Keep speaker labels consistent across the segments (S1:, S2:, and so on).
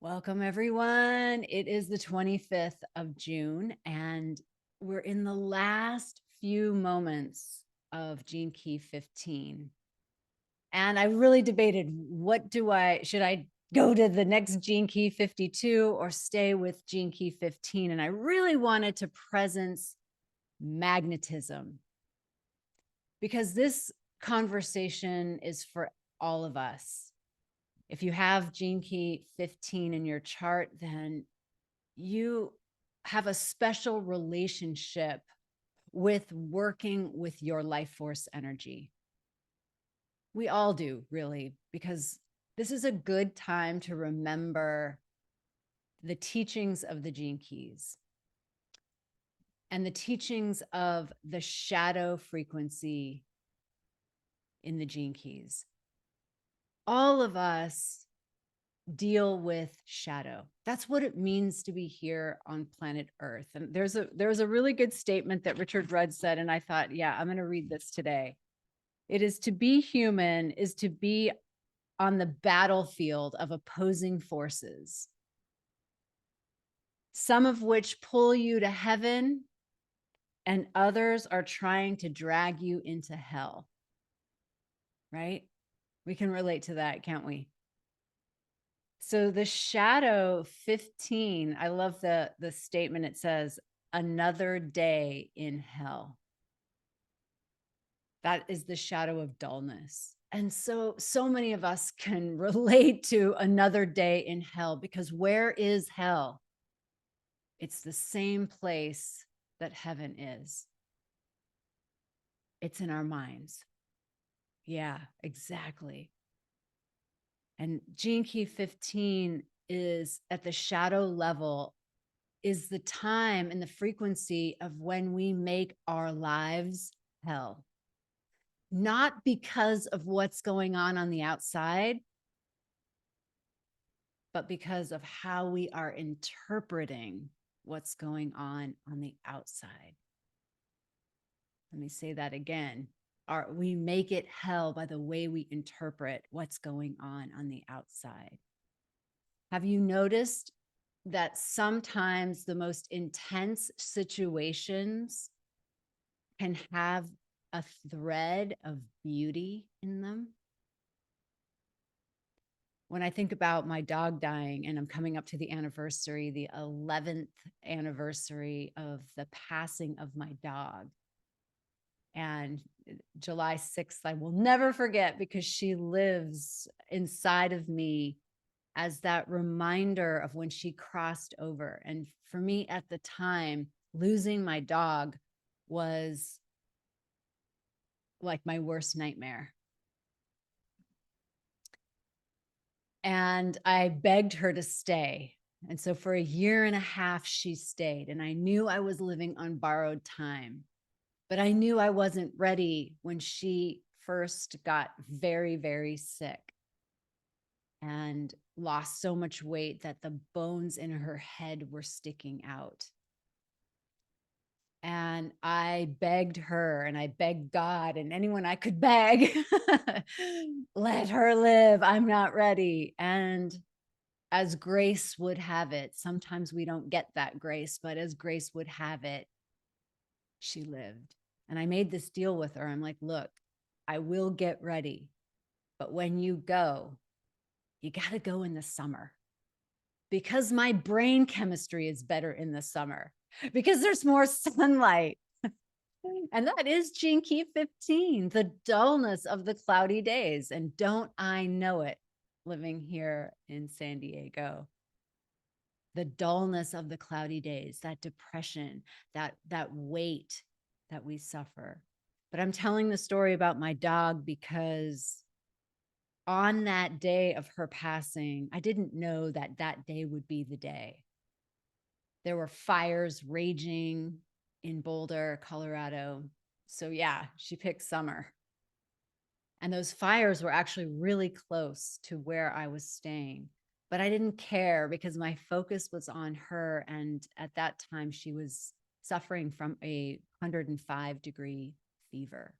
S1: Welcome, everyone. It is the 25th of June, and we're in the last few moments of Gene Key 15. And I really debated should I go to the next Gene Key 52 or stay with Gene Key 15? And I really wanted to presence magnetism because this conversation is for all of us. If you have Gene Key 15 in your chart, then you have a special relationship with working with your life force energy. We all do, really, because this is a good time to remember the teachings of the Gene Keys and the teachings of the shadow frequency in the Gene Keys. All of us deal with shadow. That's what it means to be here on planet Earth. And there's a really good statement that Richard Rudd said, and I thought, yeah, I'm going to read this today. It is to be human is to be on the battlefield of opposing forces, some of which pull you to heaven and others are trying to drag you into hell. Right? We can relate to that, can't we? So the shadow 15, I love the statement. It says, another day in hell. That is the shadow of dullness. And so many of us can relate to another day in hell, because where is hell? It's the same place that heaven is. It's in our minds. Yeah, exactly. And Gene Key 15 is at the shadow level, is the time and the frequency of when we make our lives hell. Not because of what's going on the outside, but because of how we are interpreting what's going on the outside. Let me say that again. We make it hell by the way we interpret what's going on the outside. Have you noticed that sometimes the most intense situations can have a thread of beauty in them? When I think about my dog dying, and I'm coming up to the 11th anniversary of the passing of my dog. And July 6th, I will never forget, because she lives inside of me as that reminder of when she crossed over. And for me at the time, losing my dog was like my worst nightmare. And I begged her to stay. And so for a year and a half, she stayed. And I knew I was living on borrowed time, but I knew I wasn't ready when she first got very, very sick and lost so much weight that the bones in her head were sticking out. And I begged her and I begged God and anyone I could beg, let her live. I'm not ready. And as grace would have it, sometimes we don't get that grace, but as grace would have it, she lived. And I made this deal with her. I'm like, look, I will get ready, but when you go, you got to go in the summer, because my brain chemistry is better in the summer, because there's more sunlight. And that is Gene Key 15, the dullness of the cloudy days. And don't I know it, living here in San Diego? The dullness of the cloudy days, that depression, that weight that we suffer. But I'm telling the story about my dog because on that day of her passing, I didn't know that that day would be the day. There were fires raging in Boulder, Colorado. So yeah, she picked summer. And those fires were actually really close to where I was staying. But I didn't care because my focus was on her. And at that time, she was suffering from a 105-degree fever.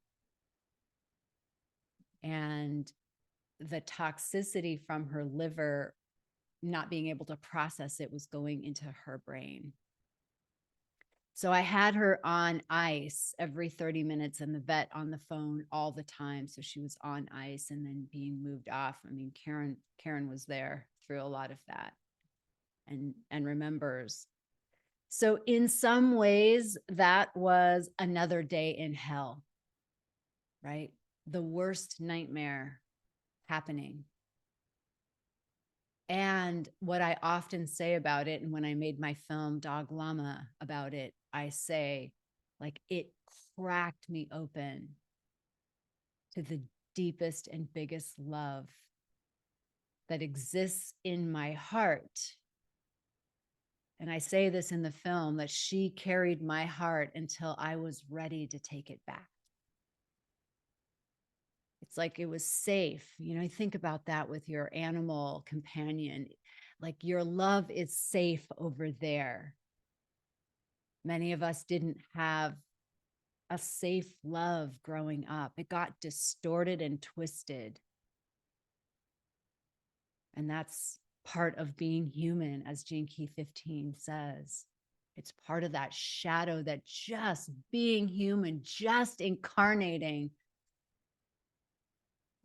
S1: And the toxicity from her liver not being able to process it was going into her brain. So I had her on ice every 30 minutes and the vet on the phone all the time. So she was on ice and then being moved off. I mean, Karen was there through a lot of that and remembers. So in some ways, that was another day in hell, right? The worst nightmare happening. And what I often say about it, and when I made my film Dog Llama about it, I say, like, it cracked me open to the deepest and biggest love that exists in my heart. And I say this in the film, that she carried my heart until I was ready to take it back. It's like it was safe. You know, think about that with your animal companion. Like your love is safe over there. Many of us didn't have a safe love growing up. It got distorted and twisted. And that's part of being human, as Gene Key 15 says. It's part of that shadow that just being human, just incarnating,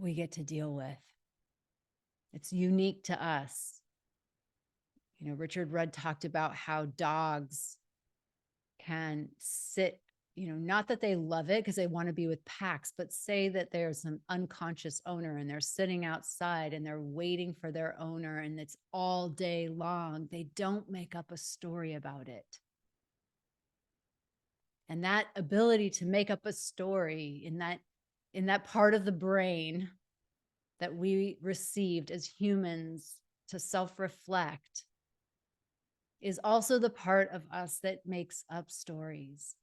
S1: we get to deal with. It's unique to us. You know, Richard Rudd talked about how dogs can sit, you know, not that they love it because they want to be with packs, but say that there's an unconscious owner and they're sitting outside and they're waiting for their owner and it's all day long. They don't make up a story about it. And that ability to make up a story in that part of the brain that we received as humans to self-reflect is also the part of us that makes up stories.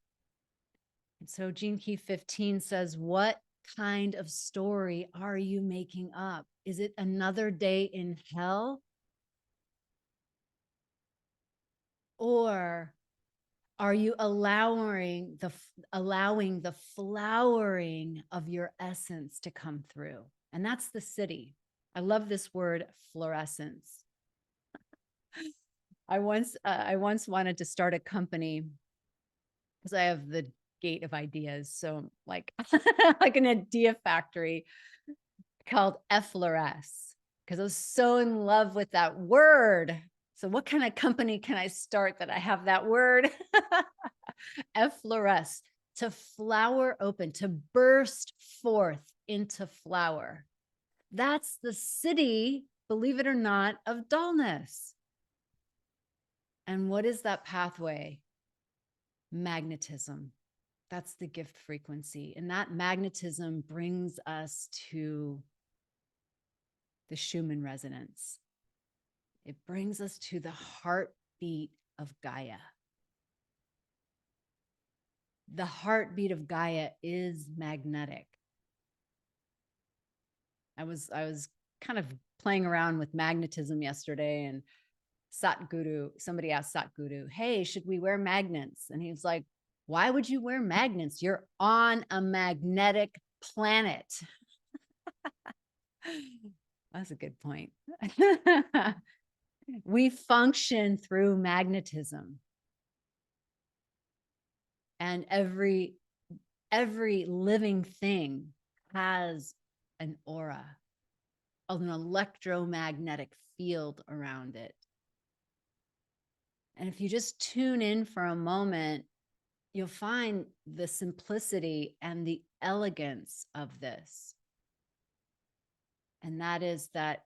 S1: And so Gene Key 15 says, what kind of story are you making up? Is it another day in hell? Or are you allowing the flowering of your essence to come through? And that's the city. I love this word, fluorescence. I once wanted to start a company because I have the gate of ideas. So like, like an idea factory called Efflores, because I was so in love with that word. So what kind of company can I start that I have that word? Efflores, to flower open, to burst forth into flower. That's the city, believe it or not, of dullness. And what is that pathway? Magnetism. That's the gift frequency. And that magnetism brings us to the Shumann Resonance. It brings us to the heartbeat of Gaia. The heartbeat of Gaia is magnetic. I was kind of playing around with magnetism yesterday, and somebody asked Satguru, hey, should we wear magnets? And he was like, why would you wear magnets? You're on a magnetic planet. That's a good point. We function through magnetism. And every living thing has an aura, an electromagnetic field around it. And if you just tune in for a moment, you'll find the simplicity and the elegance of this. And that is that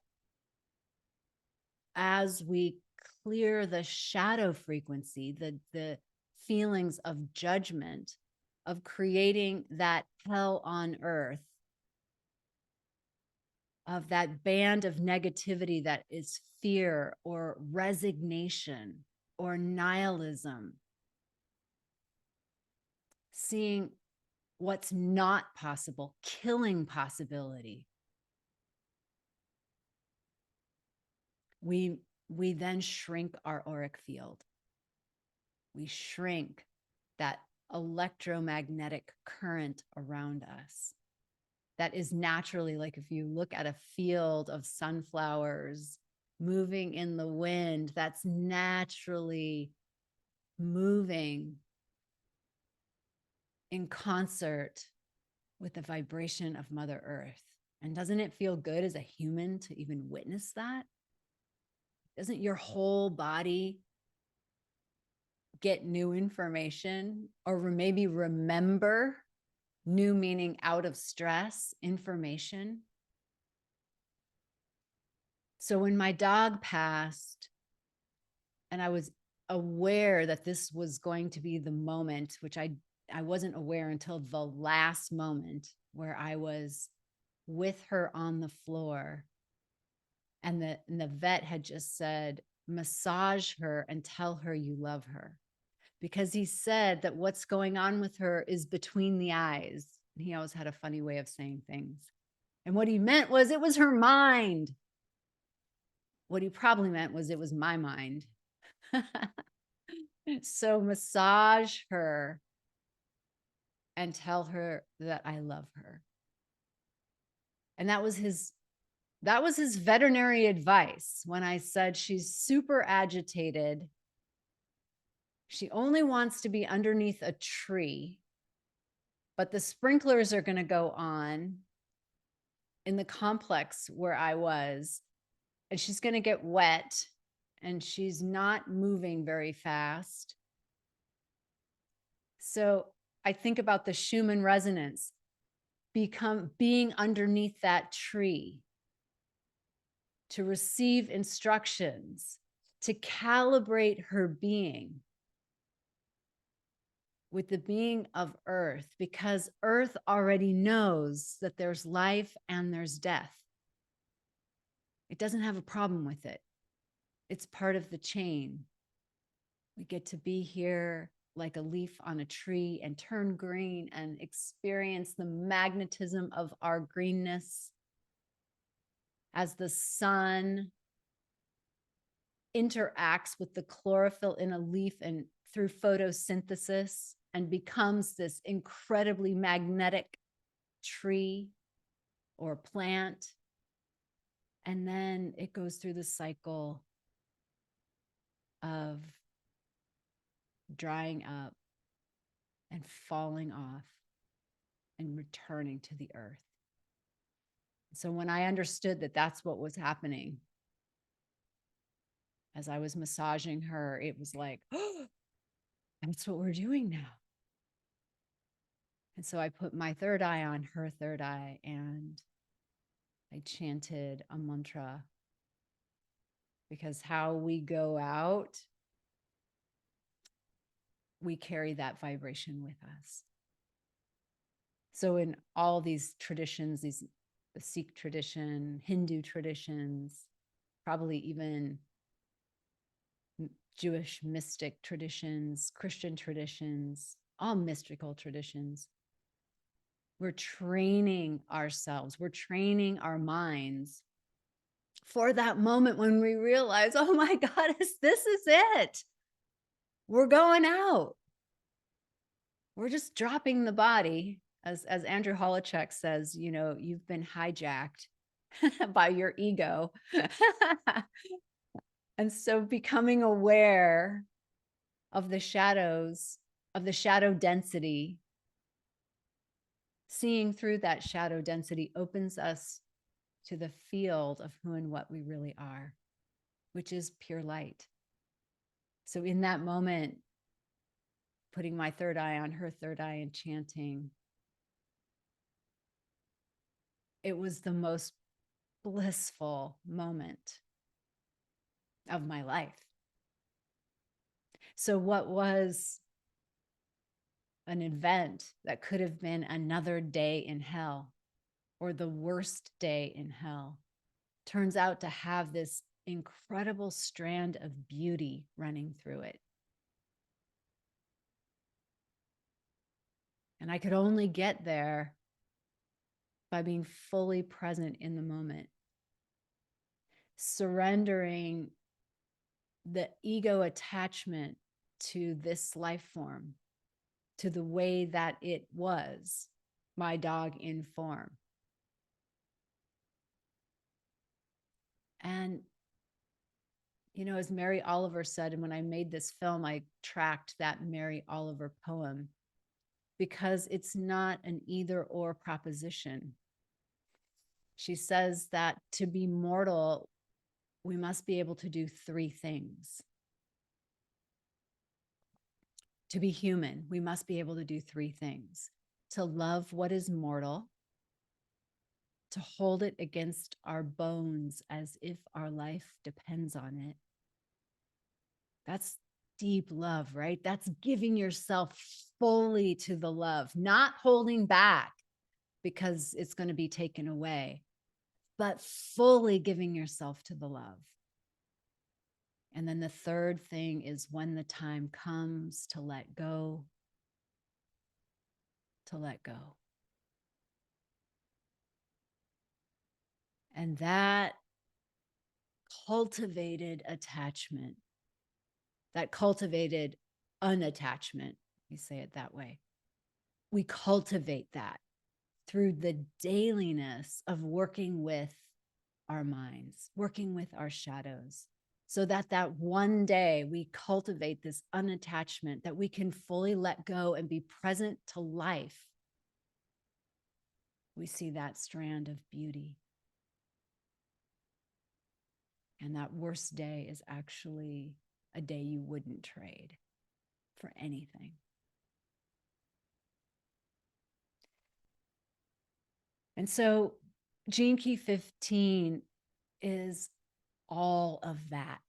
S1: as we clear the shadow frequency, the feelings of judgment, of creating that hell on earth, of that band of negativity that is fear or resignation or nihilism, seeing what's not possible, killing possibility. We then shrink our auric field. We shrink that electromagnetic current around us. That is naturally, like if you look at a field of sunflowers moving in the wind that's naturally moving in concert with the vibration of Mother Earth. And doesn't it feel good as a human to even witness that? Doesn't your whole body get new information, or maybe remember new, meaning out of stress information? So when my dog passed and I was aware that this was going to be the moment, which I wasn't aware until the last moment, where I was with her on the floor, and the vet had just said, massage her and tell her you love her, because he said that what's going on with her is between the eyes. And he always had a funny way of saying things. And what he meant was it was her mind. What he probably meant was it was my mind. So massage her and tell her that I love her. And that was his veterinary advice when I said she's super agitated. She only wants to be underneath a tree, but the sprinklers are going to go on in the complex where I was, and she's going to get wet, and she's not moving very fast. So I think about the Shumann Resonance, being underneath that tree to receive instructions, to calibrate her being with the being of Earth, because Earth already knows that there's life and there's death. It doesn't have a problem with it. It's part of the chain. We get to be here like a leaf on a tree and turn green and experience the magnetism of our greenness as the sun interacts with the chlorophyll in a leaf and through photosynthesis and becomes this incredibly magnetic tree or plant. And then it goes through the cycle of drying up and falling off and returning to the earth. So when I understood that that's what was happening, as I was massaging her, it was like, oh, that's what we're doing now. And so I put my third eye on her third eye and I chanted a mantra, because how we go out, we carry that vibration with us. So in all these traditions, the Sikh tradition, Hindu traditions, probably even Jewish mystic traditions, Christian traditions, all mystical traditions, we're training ourselves, we're training our minds for that moment when we realize, oh my goddess, this is it. We're going out. We're just dropping the body. As Andrew Holochek says, you know, you've been hijacked by your ego. And so becoming aware of the shadows, of the shadow density, seeing through that shadow density opens us to the field of who and what we really are, which is pure light. So in that moment, putting my third eye on her third eye and chanting, it was the most blissful moment of my life. So what was an event that could have been another day in hell or the worst day in hell turns out to have this incredible strand of beauty running through it. And I could only get there by being fully present in the moment, surrendering the ego attachment to this life form, to the way that it was, my dog in form. And As Mary Oliver said, and when I made this film, I tracked that Mary Oliver poem because it's not an either or proposition. She says that to be mortal, we must be able to do three things. To be human, we must be able to do three things: to love what is mortal, to hold it against our bones as if our life depends on it. That's deep love, right? That's giving yourself fully to the love, not holding back because it's going to be taken away, but fully giving yourself to the love. And then the third thing is when the time comes to let go, to let go. And that cultivated attachment, that cultivated unattachment, we say it that way. We cultivate that through the dailiness of working with our minds, working with our shadows, so that one day we cultivate this unattachment, that we can fully let go and be present to life. We see that strand of beauty. And that worst day is actually a day you wouldn't trade for anything. And so Gene Key 15 is all of that.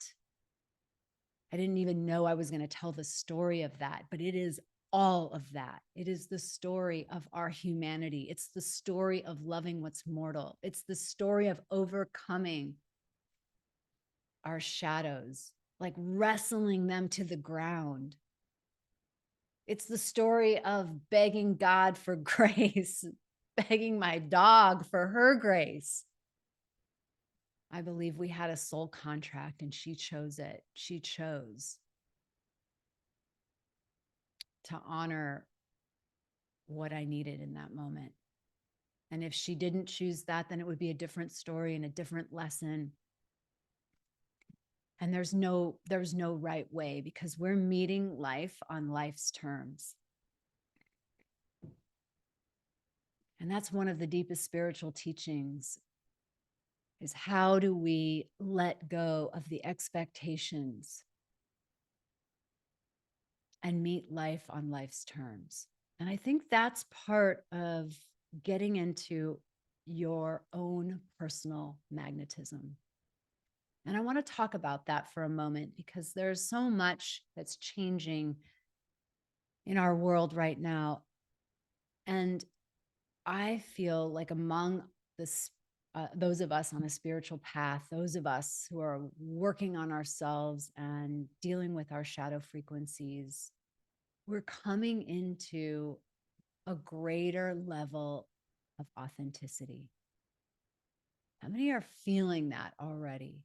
S1: I didn't even know I was going to tell the story of that, but it is all of that. It is the story of our humanity. It's the story of loving what's mortal. It's the story of overcoming our shadows, like wrestling them to the ground. It's the story of begging God for grace, begging my dog for her grace. I believe we had a soul contract and she chose it. She chose to honor what I needed in that moment. And if she didn't choose that, then it would be a different story and a different lesson. And there's no right way, because we're meeting life on life's terms. And that's one of the deepest spiritual teachings, is how do we let go of the expectations and meet life on life's terms. And I think that's part of getting into your own personal magnetism. And I want to talk about that for a moment, because there's so much that's changing in our world right now. And I feel like among those of us on a spiritual path, those of us who are working on ourselves and dealing with our shadow frequencies, we're coming into a greater level of authenticity. How many are feeling that already?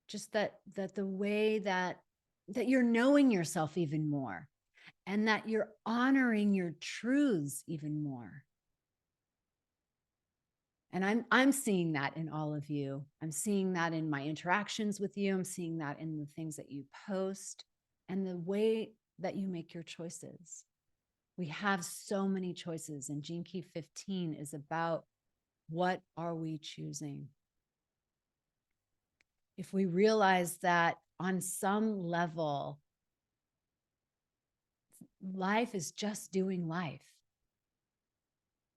S1: Just that the way that you're knowing yourself even more, and that you're honoring your truths even more. And I'm seeing that in all of you. I'm seeing that in my interactions with you. I'm seeing that in the things that you post and the way that you make your choices. We have so many choices, and Gene Key 15 is about, what are we choosing? If we realize that on some level, life is just doing life,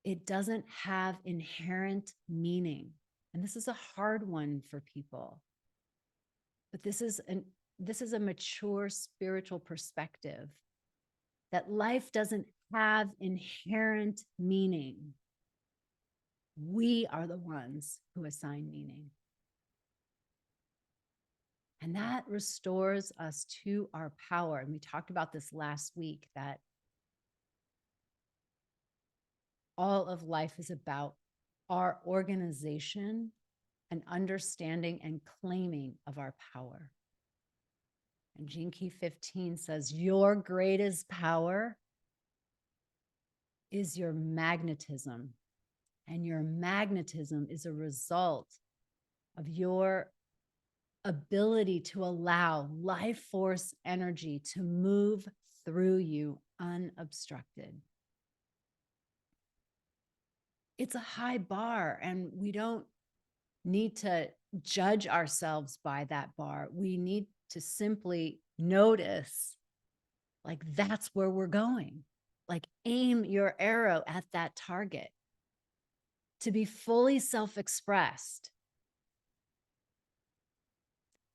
S1: it doesn't have inherent meaning. And this is a hard one for people. But this is a mature spiritual perspective, that life doesn't have inherent meaning. We are the ones who assign meaning. And that restores us to our power. And we talked about this last week, that all of life is about our organization and understanding and claiming of our power. And Gene Key 15 says, your greatest power is your magnetism. And your magnetism is a result of your ability to allow life force energy to move through you unobstructed. It's a high bar, and we don't need to judge ourselves by that bar. We need to simply notice, like, that's where we're going. Like, aim your arrow at that target. To be fully self-expressed,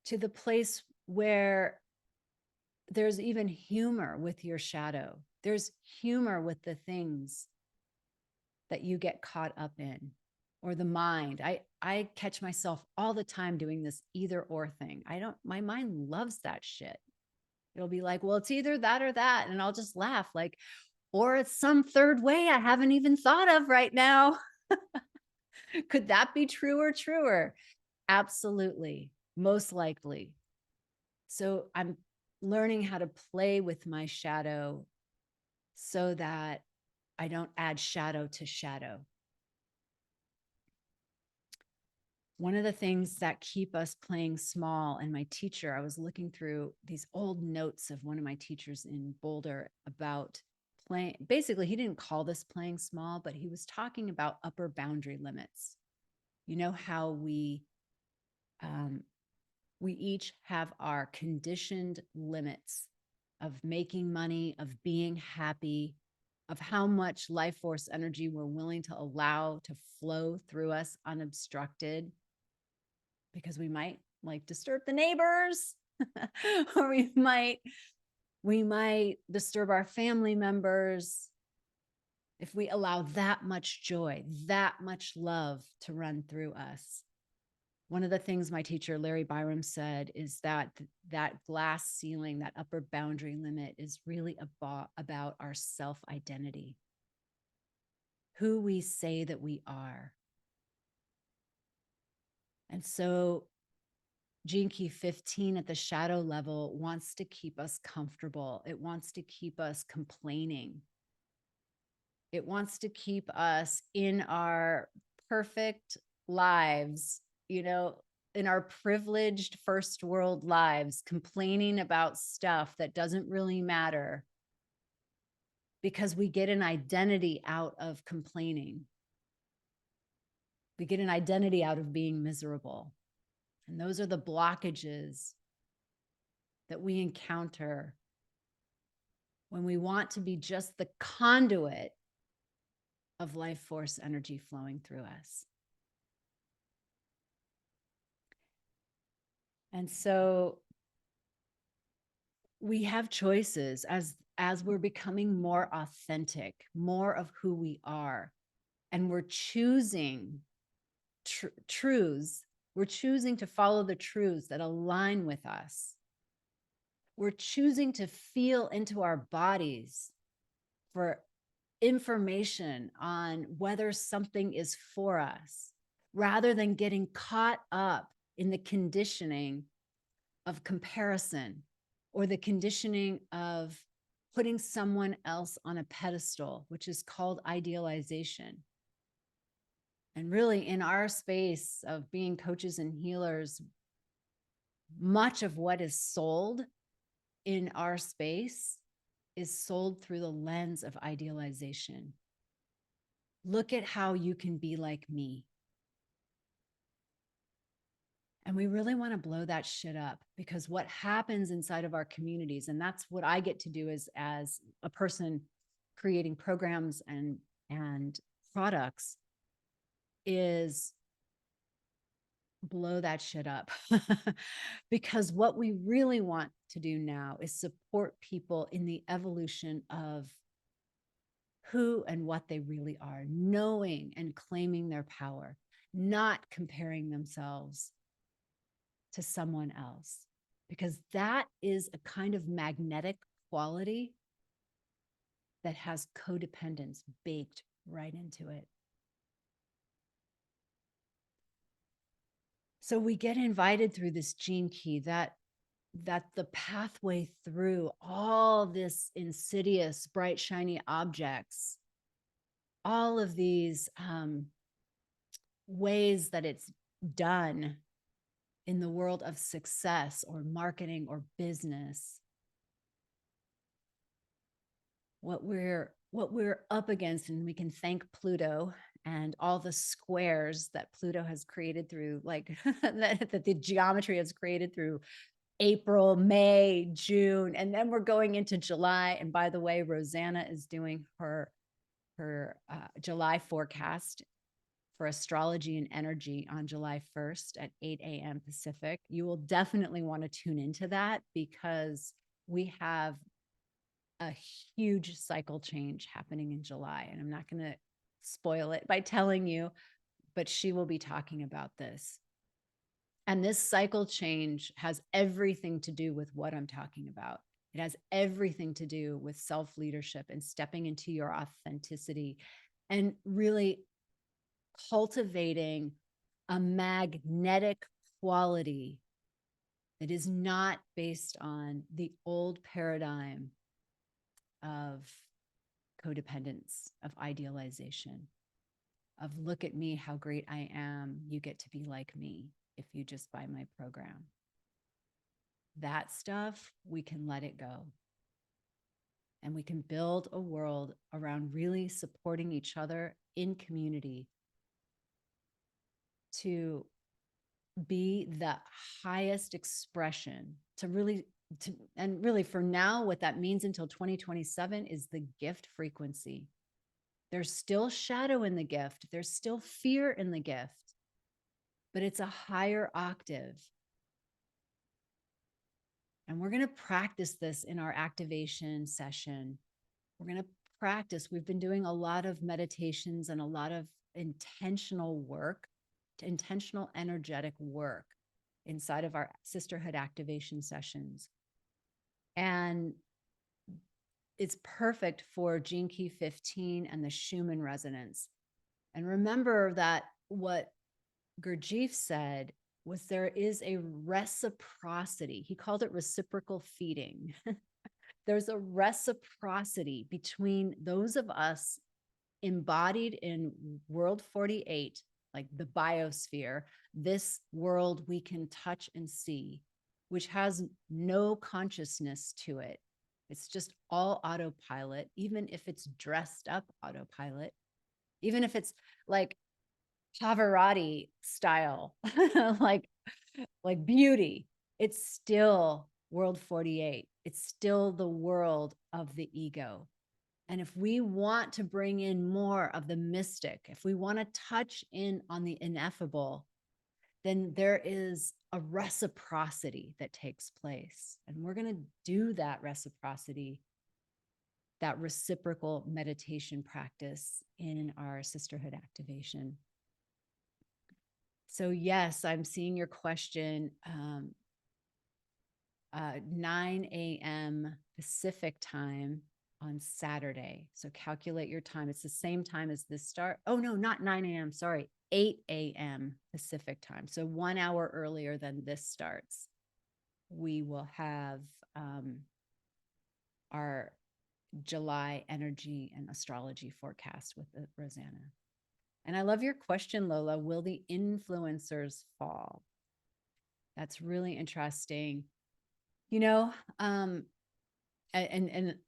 S1: to the place where there's even humor with your shadow. There's humor with the things that you get caught up in, or the mind. I catch myself all the time doing this either or thing. My mind loves that shit. It'll be like, well, it's either that or that. And I'll just laugh, like, or it's some third way I haven't even thought of right now. Could that be true or truer? Absolutely. Most likely. So I'm learning how to play with my shadow so that I don't add shadow to shadow. One of the things that keep us playing small, and my teacher, I was looking through these old notes of one of my teachers in Boulder about playing. Basically, he didn't call this playing small, but he was talking about upper boundary limits. You know how we each have our conditioned limits of making money, of being happy, of how much life force energy we're willing to allow to flow through us unobstructed, because we might like disturb the neighbors or we might disturb our family members if we allow that much joy, that much love to run through us. One of the things my teacher, Larry Byram, said is that that glass ceiling, that upper boundary limit, is really about our self-identity, who we say that we are. And so Gene Key 15 at the shadow level wants to keep us comfortable. It wants to keep us complaining. It wants to keep us in our perfect lives, you know, in our privileged first world lives, complaining about stuff that doesn't really matter, because we get an identity out of complaining. We get an identity out of being miserable. And those are the blockages that we encounter when we want to be just the conduit of life force energy flowing through us. And so we have choices as we're becoming more authentic, more of who we are, and we're choosing truths. We're choosing to follow the truths that align with us. We're choosing to feel into our bodies for information on whether something is for us, rather than getting caught up in the conditioning of comparison or the conditioning of putting someone else on a pedestal, which is called idealization. And really, in our space of being coaches and healers, much of what is sold in our space is sold through the lens of idealization. Look at how you can be like me. And we really want to blow that shit up, because what happens inside of our communities, and that's what I get to do as a person creating programs and products, is blow that shit up. Because what we really want to do now is support people in the evolution of who and what they really are, knowing and claiming their power, not comparing themselves to someone else, because that is a kind of magnetic quality that has codependence baked right into it. So we get invited through this gene key that the pathway through all this insidious, bright, shiny objects, all of these ways that it's done in the world of success or marketing or business, what we're up against, and we can thank Pluto and all the squares that Pluto has created through, like that the geometry has created through April, May, June, and then we're going into July. And by the way, Rosanna is doing her July forecast for astrology and energy on July 1st at 8 a.m. Pacific. You will definitely want to tune into that because we have a huge cycle change happening in July. And I'm not going to spoil it by telling you, but she will be talking about this. And this cycle change has everything to do with what I'm talking about. It has everything to do with self-leadership and stepping into your authenticity and really cultivating a magnetic quality that is not based on the old paradigm of codependence, of idealization, of look at me, how great I am. You get to be like me if you just buy my program. That stuff, we can let it go. And we can build a world around really supporting each other in community to be the highest expression, and really for now, what that means until 2027 is the gift frequency. There's still shadow in the gift. There's still fear in the gift, but it's a higher octave. And we're going to practice this in our activation session. We're going to practice. We've been doing a lot of meditations and a lot of intentional work, intentional energetic work inside of our sisterhood activation sessions. And it's perfect for Gene Key 15 and the Shumann Resonance. And remember that what Gurdjieff said was there is a reciprocity. He called it reciprocal feeding. There's a reciprocity between those of us embodied in World 48, like the biosphere, this world we can touch and see, which has no consciousness to it. It's just all autopilot, even if it's dressed up autopilot, even if it's like Pavarotti style, like beauty, it's still World 48. It's still the world of the ego. And if we want to bring in more of the mystic, if we want to touch in on the ineffable, then there is a reciprocity that takes place. And we're going to do that reciprocity, that reciprocal meditation practice in our sisterhood activation. So yes, I'm seeing your question. 9 a.m. Pacific time on Saturday. So calculate your time. It's the same time as this start. Oh, no, not 9 a.m. Sorry, 8 a.m. Pacific time. So 1 hour earlier than this starts. We will have our July energy and astrology forecast with Rosanna. And I love your question, Lola. Will the influencers fall? That's really interesting. You know, and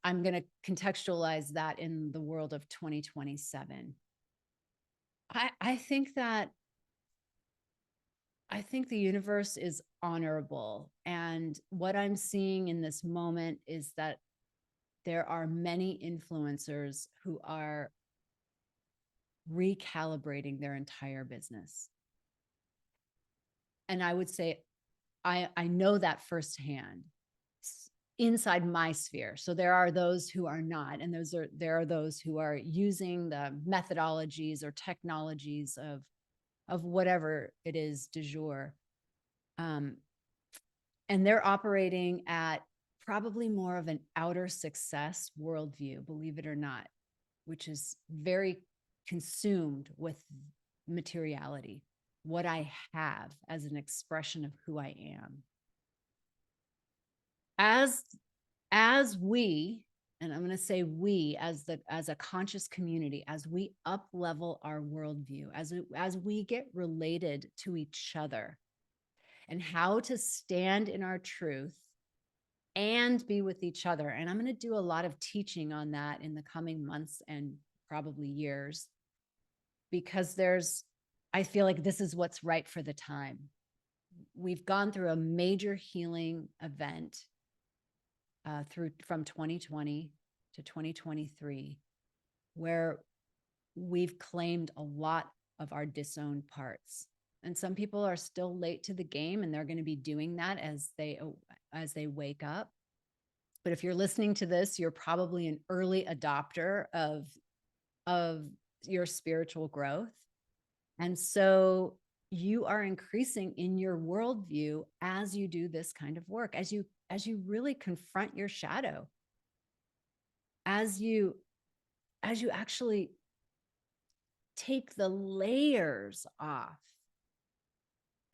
S1: I'm going to contextualize that in the world of 2027. I think the universe is honorable. And what I'm seeing in this moment is that there are many influencers who are recalibrating their entire business. And I would say, I know that firsthand inside my sphere. So there are those who are not, and there are those who are using the methodologies or technologies of whatever it is du jour. And they're operating at probably more of an outer success worldview, believe it or not, which is very consumed with materiality, what I have as an expression of who I am. As we, and I'm going to say we as a conscious community, as we up level our worldview, as we get related to each other, and how to stand in our truth and be with each other. And I'm going to do a lot of teaching on that in the coming months and probably years, because I feel like this is what's right for the time. We've gone through a major healing event from 2020 to 2023, where we've claimed a lot of our disowned parts. And some people are still late to the game, and they're going to be doing that as they wake up. But if you're listening to this, you're probably an early adopter of your spiritual growth. And so you are increasing in your worldview as you do this kind of work, as you really confront your shadow, as you actually take the layers off.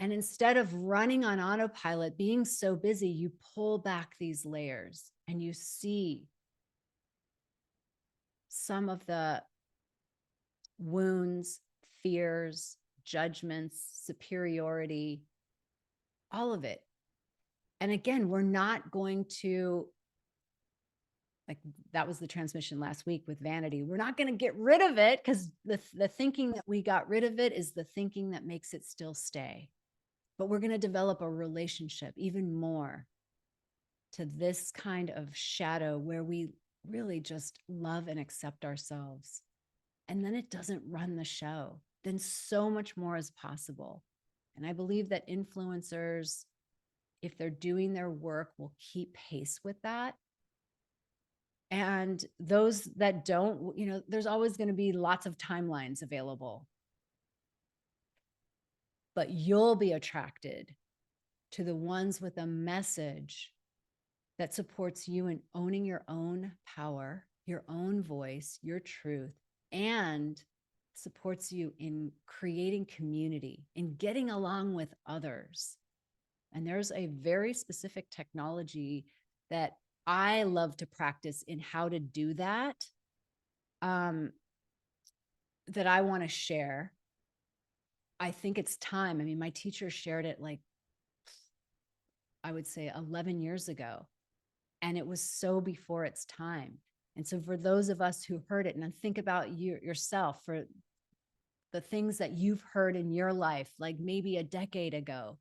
S1: And instead of running on autopilot, being so busy, you pull back these layers and you see some of the wounds, fears, judgments, superiority, all of it. And again, we're not going to, like, that was the transmission last week with vanity. We're not going to get rid of it, because the thinking that we got rid of it is the thinking that makes it still stay. But we're going to develop a relationship even more to this kind of shadow, where we really just love and accept ourselves. And then it doesn't run the show. Then so much more is possible. And I believe that influencers, if they're doing their work, will keep pace with that. And those that don't, there's always going to be lots of timelines available. But you'll be attracted to the ones with a message that supports you in owning your own power, your own voice, your truth, and supports you in creating community, in getting along with others. And there's a very specific technology that I love to practice in how to do that, that I want to share. I think it's time. I mean, my teacher shared it, like, I would say 11 years ago, and it was so before its time. And so for those of us who heard it, and then think about yourself, for the things that you've heard in your life, like maybe a decade ago,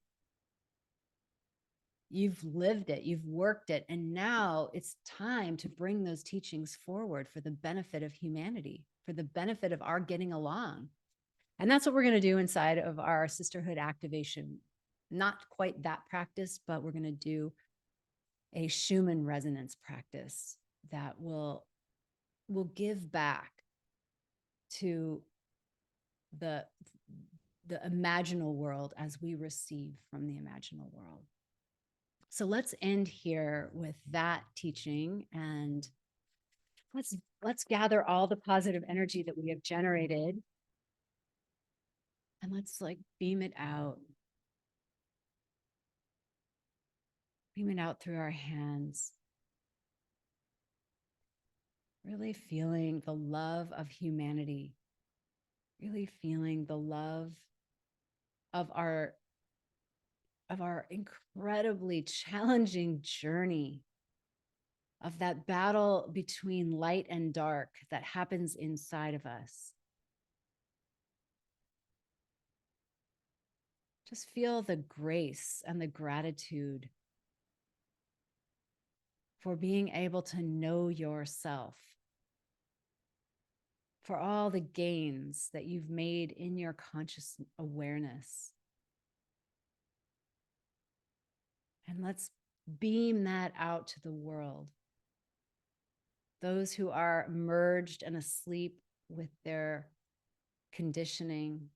S1: you've lived it, you've worked it, and now it's time to bring those teachings forward for the benefit of humanity, for the benefit of our getting along. And that's what we're going to do inside of our sisterhood activation. Not quite that practice, but we're going to do a Shumann Resonance practice that will give back to the imaginal world as we receive from the imaginal world. So let's end here with that teaching, and let's gather all the positive energy that we have generated, and let's beam it out. Beam it out through our hands. Really feeling the love of humanity. Really feeling the love of our incredibly challenging journey, of that battle between light and dark that happens inside of us. Just feel the grace and the gratitude for being able to know yourself, for all the gains that you've made in your conscious awareness. And let's beam that out to the world. Those who are merged and asleep with their conditioning,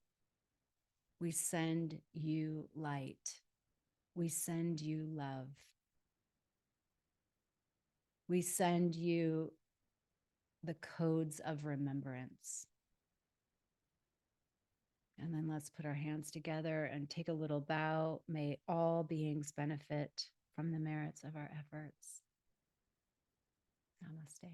S1: we send you light. We send you love. We send you the codes of remembrance. And then let's put our hands together and take a little bow. May all beings benefit from the merits of our efforts. Namaste.